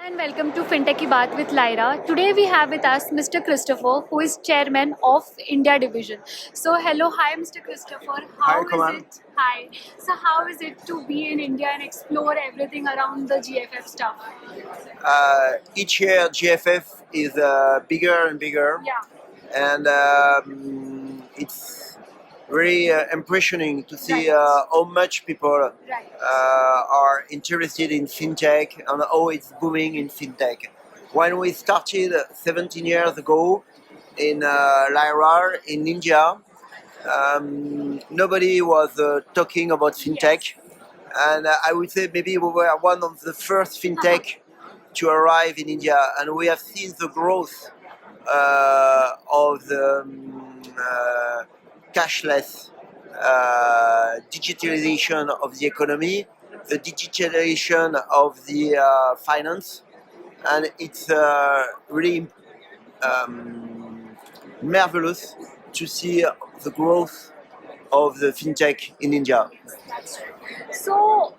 And welcome to Fintech Ki Baat with Lyra. Today we have with us Mr. Christopher, who is chairman of India division. So hello, hi Mr. Christopher. Hi, How is Kamal. it? Hi. So how is it to be in India and explore everything around the GFF stuff? Each year, GFF is bigger and bigger, Yeah. and it's very impressioning to see Right. how much people Right. are interested in fintech and how it's booming in fintech. When we started 17 years ago in Lyra in India, nobody was talking about fintech. Yes. And I would say maybe we were one of the first fintech to arrive in India, and we have seen the growth of the cashless digitalization of the economy, the digitalization of the finance, and it's really marvelous to see the growth of the fintech in India. That's right. So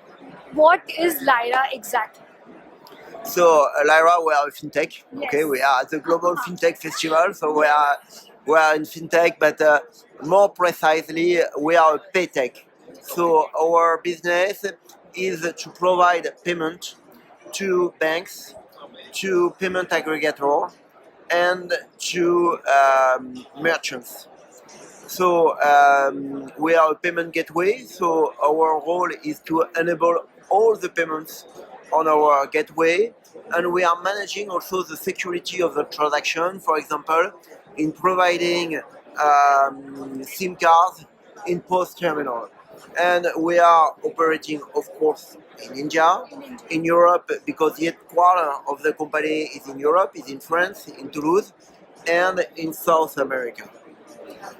what is Lyra exactly? So, Lyra, we are a fintech. Okay, Yes. we are at the Global Fintech Festival. So we are in fintech, but more precisely, we are a paytech. So our business is to provide payment to banks, to payment aggregator, and to merchants. So we are a payment gateway. So our role is to enable all the payments on our gateway, and we are managing also the security of the transaction. For example, in providing SIM cards in post terminal, and we are operating, of course, in India, in Europe, because the headquarter of the company is in Europe, is in France, in Toulouse, and in South America.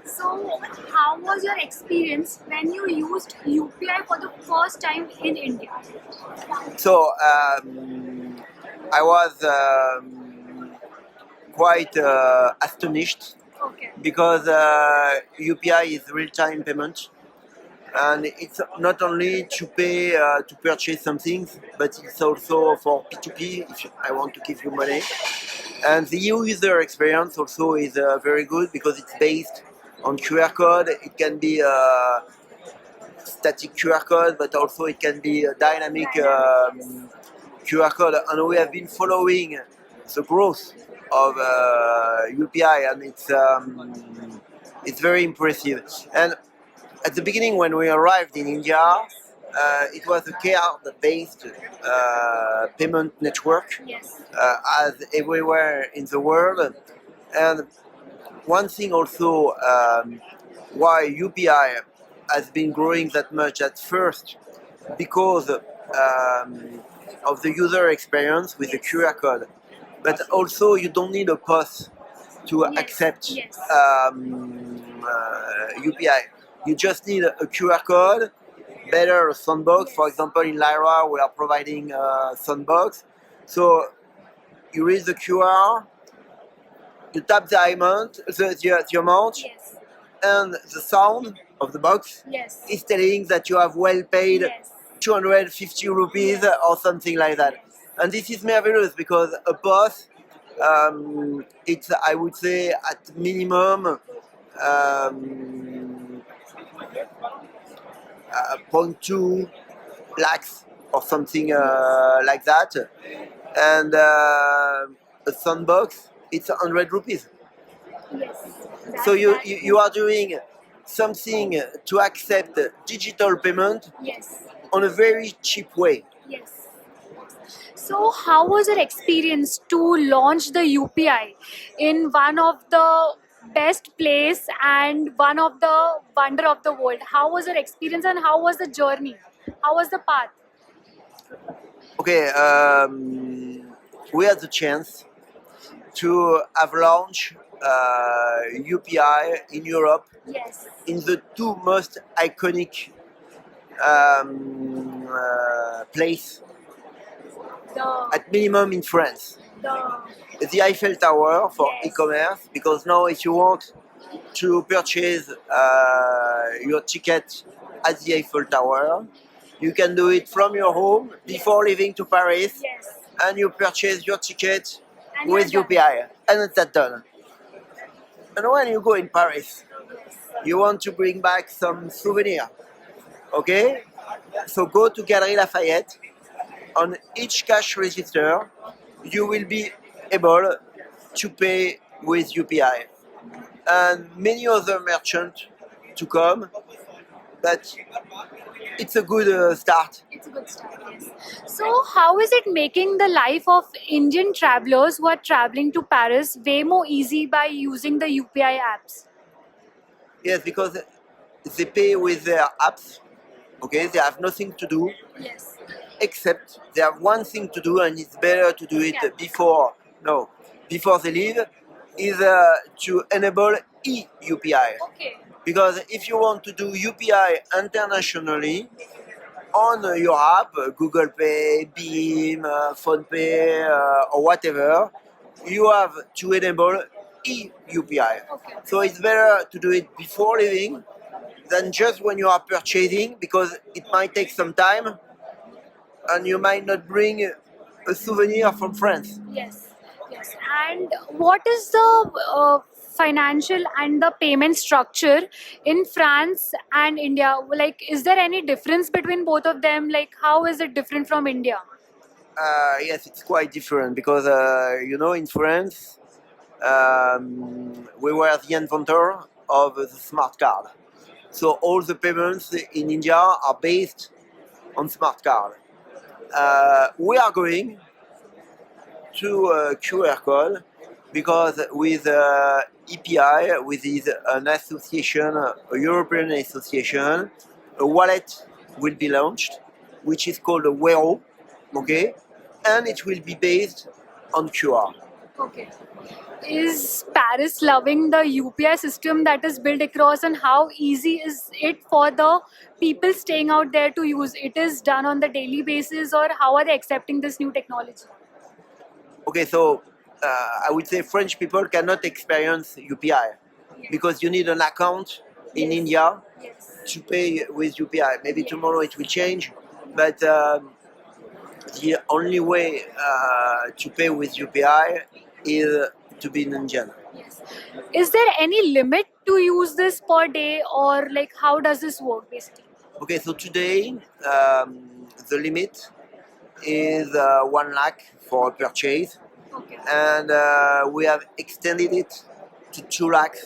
So, how was your experience when you used UPI for the first time in India? So I was quite astonished Okay. because UPI is real-time payment, and it's not only to pay to purchase something, but it's also for P2P if I want to give you money. And the user experience also is very good because it's based on QR code. It can be static QR code, but also it can be a dynamic QR code. And we have been following the growth of UPI, and it's very impressive. And at the beginning, when we arrived in India, it was a card-based payment network, Yes. as everywhere in the world. And one thing also why UPI has been growing that much at first, because of the user experience with the QR code. But also you don't need a POS to Yes. accept Yes. UPI. You just need a QR code, better a sandbox. For example, in Lyra, we are providing a sandbox. So you read the QR, you tap the amount, the amount, Yes. and the sound of the box Yes. is telling that you have well paid Yes. 250 rupees or something like that. And this is marvelous because a POS, it's, I would say, at minimum 0.2 lakhs or something like that. And a sandbox, it's 100 rupees. Yes. So you are doing something to accept digital payment Yes. on a very cheap way. Yes. So, how was your experience to launch the UPI in one of the best place and one of the wonder of the world? How was your experience and how was the journey? How was the path? Okay, we had the chance to have launched UPI in Europe Yes. in the two most iconic place, The at minimum in France. The Eiffel Tower for Yes. eCommerce, because now if you want to purchase your ticket at the Eiffel Tower, you can do it from your home before leaving to Paris, Yes. and you purchase your ticket And with you're done. UPI, and it's that done. And when you go in Paris, you want to bring back some souvenir, okay? So go to Galerie Lafayette. On each cash register, you will be able to pay with UPI. And many other merchants to come, but it's a good start. It's a good start, yes. So, how is it making the life of Indian travelers who are traveling to Paris way more easy by using the UPI apps? Yes, because they pay with their apps, okay? They have nothing to do Yes. except they have one thing to do, and it's better to do Yeah. it before they leave, is to enable e-UPI. Okay. Because if you want to do UPI internationally on your app, Google Pay, Beam, PhonePe, or whatever, you have to enable e-UPI. Okay. So it's better to do it before leaving than just when you are purchasing, because it might take some time and you might not bring a souvenir from France. Yes. Yes. And what is the financial and the payment structure in France and India? Like, is there any difference between both of them? Like, how is it different from India? Yes, it's quite different because in France, we were the inventor of the smart card. So all the payments in India are based on smart card. We are going to a QR code because with EPI, with an association, a European association, a wallet will be launched, which is called a Wero, okay, and it will be based on QR. Okay. Is Paris loving the UPI system that is built across, and how easy is it for the people staying out there to use? It is done on the daily basis, or how are they accepting this new technology? Okay, so I would say French people cannot experience UPI because you need an account in Yes. India Yes. to pay with UPI. Maybe Yes. tomorrow it will change, but the only way to pay with UPI is to be in Indian. Yes. Is there any limit to use this per day, or like how does this work basically? Okay, so today the limit is 1 lakh for a purchase, Okay. and we have extended it to 2 lakhs